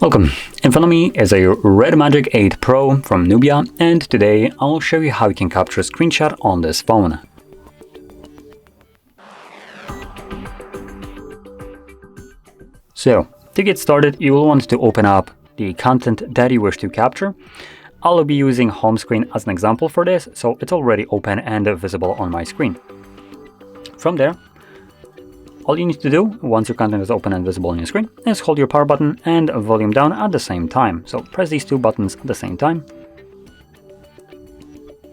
Welcome. In front of me is a Red Magic 8 Pro from Nubia, and today I'll show you how you can capture a screenshot on this phone. So, to get started, you will want to open up the content that you wish to capture. I'll be using home screen as an example for this, so it's already open and visible on my screen. From there, all you need to do, once your content is open and visible on your screen, is hold your power button and volume down at the same time. So press these two buttons at the same time.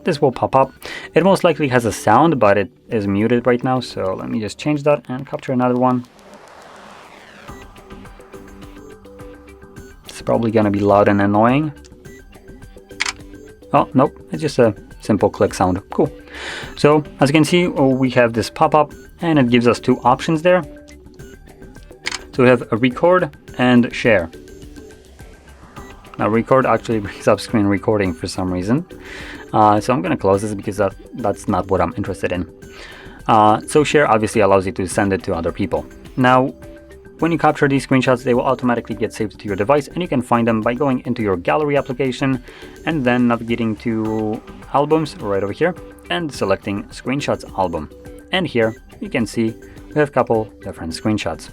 This will pop up. It most likely has a sound, but it is muted right now, so let me just change that and capture another one. It's probably gonna be loud and annoying. Oh, nope, it's just a simple click sound. Cool. So as you can see, we have this pop-up and it gives us two options there. So we have a record and share. Now record actually brings up screen recording for some reason. So I'm gonna close this because that's not what I'm interested in. So share obviously allows you to send it to other people. Now, when you capture these screenshots, they will automatically get saved to your device, and you can find them by going into your gallery application and then navigating to albums right over here and selecting screenshots album. And here you can see we have a couple different screenshots.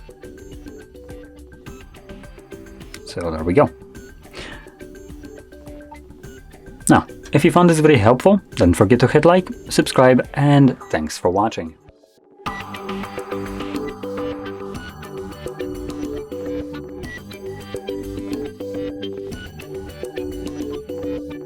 So there we go. Now, if you found this video helpful, don't forget to hit like, subscribe, and thanks for watching.